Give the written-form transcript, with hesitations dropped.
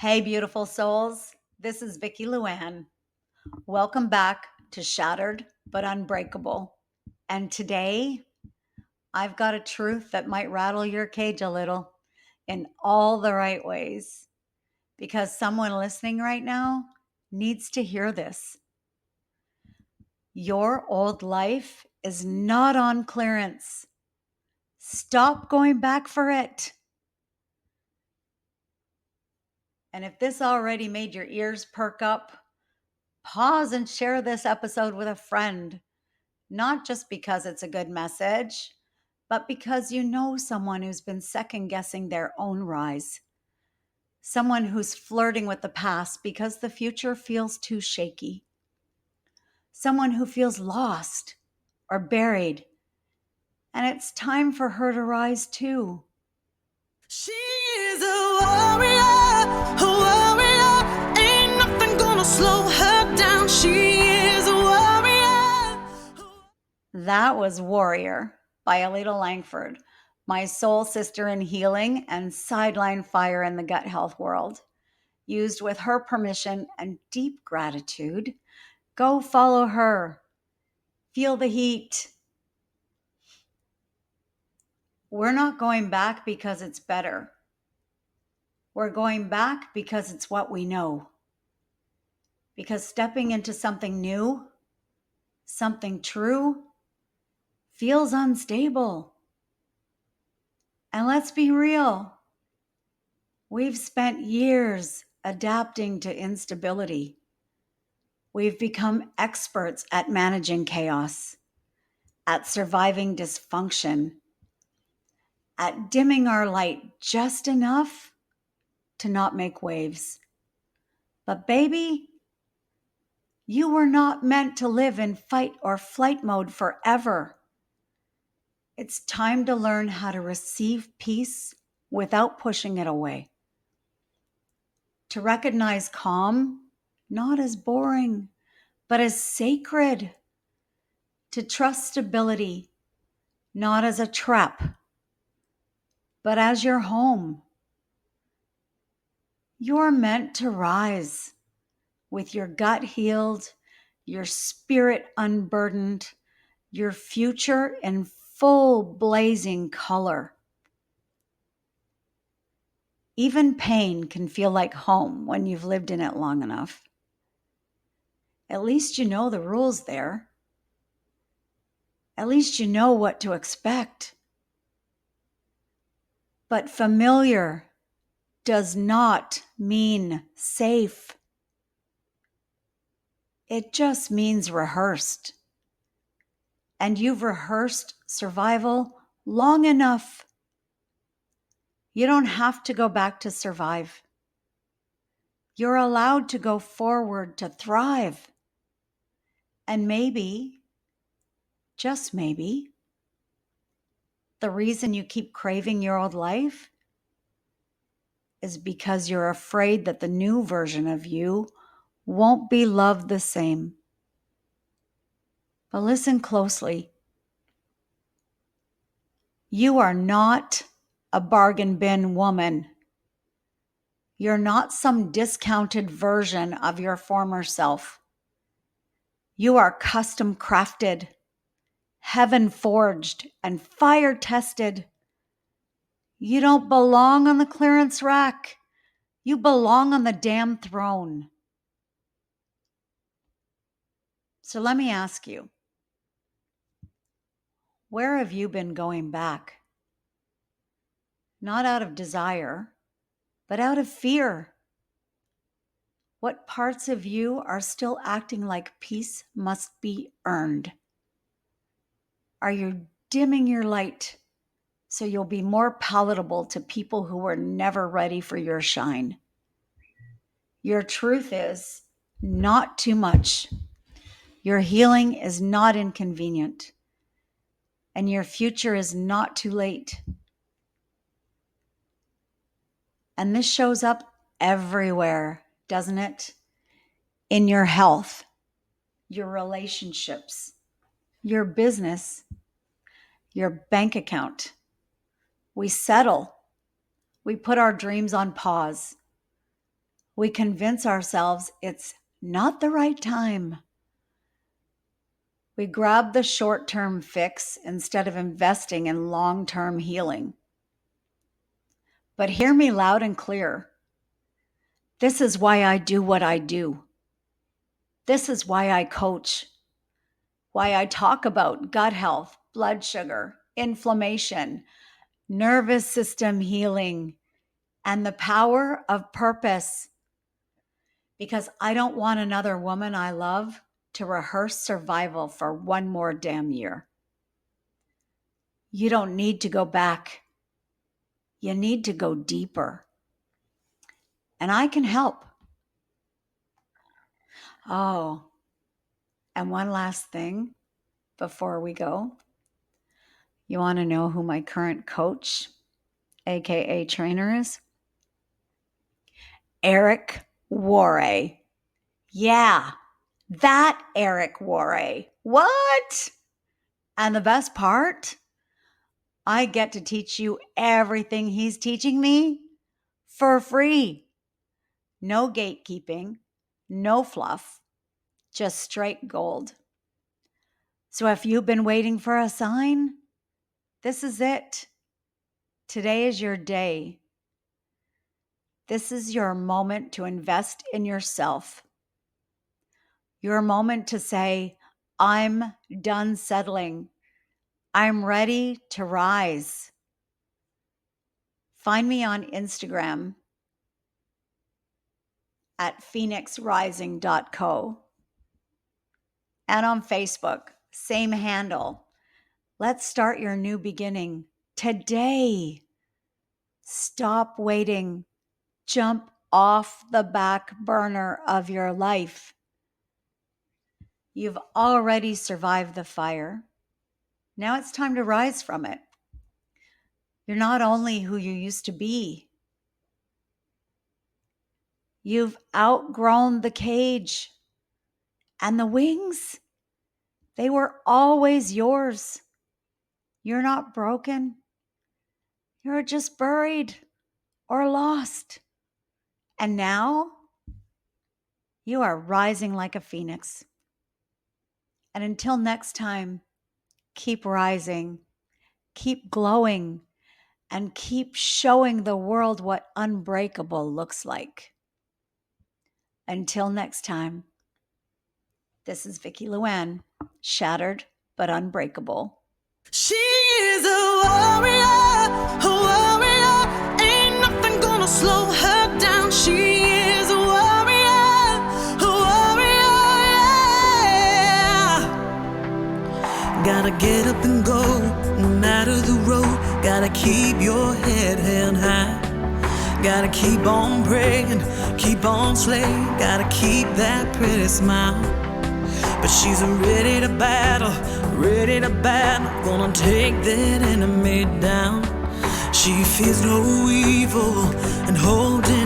Hey, beautiful souls. This is Vicki Lou-Ann. Welcome back to Shattered but Unbreakable. And today, I've got a truth that might rattle your cage a little in all the right ways because someone listening right now needs to hear this. Your old life is not on clearance. Stop going back for it. And if this already made your ears perk up, pause and share this episode with a friend, not just because it's a good message, but because you know someone who's been second guessing their own rise, someone who's flirting with the past because the future feels too shaky, someone who feels lost or buried, and it's time for her to rise too. She is a warrior, ain't nothing gonna slow her down. She is a warrior. That was Worre by Alita Langford, my soul sister in healing and sideline fire in the gut health world. Used with her permission and deep gratitude, go follow her. Feel the heat. We're not going back because it's better. We're going back because it's what we know. Because stepping into something new, something true, feels unstable. And let's be real. We've spent years adapting to instability. We've become experts at managing chaos, at surviving dysfunction, at dimming our light just enough to not make waves. But baby, you were not meant to live in fight or flight mode forever. It's time to learn how to receive peace without pushing it away. To recognize calm, not as boring, but as sacred. To trust stability, not as a trap, but as your home. You're meant to rise with your gut healed, your spirit unburdened, your future in full blazing color. Even pain can feel like home when you've lived in it long enough. At least you know the rules there. At least you know what to expect. But familiar does not mean safe. It just means rehearsed. And you've rehearsed survival long enough. You don't have to go back to survive. You're allowed to go forward to thrive. And maybe, just maybe, the reason you keep craving your old life is because you're afraid that the new version of you won't be loved the same. But listen closely. You are not a bargain bin woman. You're not some discounted version of your former self. You are custom crafted, heaven forged, and fire tested. You don't belong on the clearance rack. You belong on the damn throne. So let me ask you, where have you been going back? Not out of desire, but out of fear. What parts of you are still acting like peace must be earned? Are you dimming your light so you'll be more palatable to people who were never ready for your shine? Your truth is not too much. Your healing is not inconvenient. And your future is not too late. And this shows up everywhere, doesn't it? In your health, your relationships, your business, your bank account. We settle. We put our dreams on pause. We convince ourselves it's not the right time. We grab the short-term fix instead of investing in long-term healing. But hear me loud and clear. This is why I do what I do. This is why I coach, why I talk about gut health, blood sugar, inflammation, nervous system healing, and the power of purpose. Because I don't want another woman I love to rehearse survival for one more damn year. You don't need to go back. You need to go deeper. And I can help. Oh, and one last thing before we go. You want to know who my current coach, aka trainer, is? Eric Worre. Yeah, that Eric Worre. What? And the best part? I get to teach you everything he's teaching me for free. No gatekeeping, no fluff, just straight gold. So if you've been waiting for a sign, this is it. Today is your day. This is your moment to invest in yourself. Your moment to say, I'm done settling. I'm ready to rise. Find me on Instagram at phoenixrising.co and on Facebook, same handle. Let's start your new beginning today. Stop waiting. Jump off the back burner of your life. You've already survived the fire. Now it's time to rise from it. You're not only who you used to be. You've outgrown the cage. And the wings, they were always yours. You're not broken. You're just buried or lost. And now you are rising like a phoenix. And until next time, keep rising, keep glowing, and keep showing the world what unbreakable looks like. Until next time, this is Vicki Lou-Ann, shattered but unbreakable. She is a warrior, ain't nothing gonna slow her down. She is a warrior, yeah. Gotta get up and go, no matter the road. Gotta keep your head held high. Gotta keep on praying, keep on slaying. Gotta keep that pretty smile. But she's ready to battle, gonna take that enemy down. She fears no evil and holding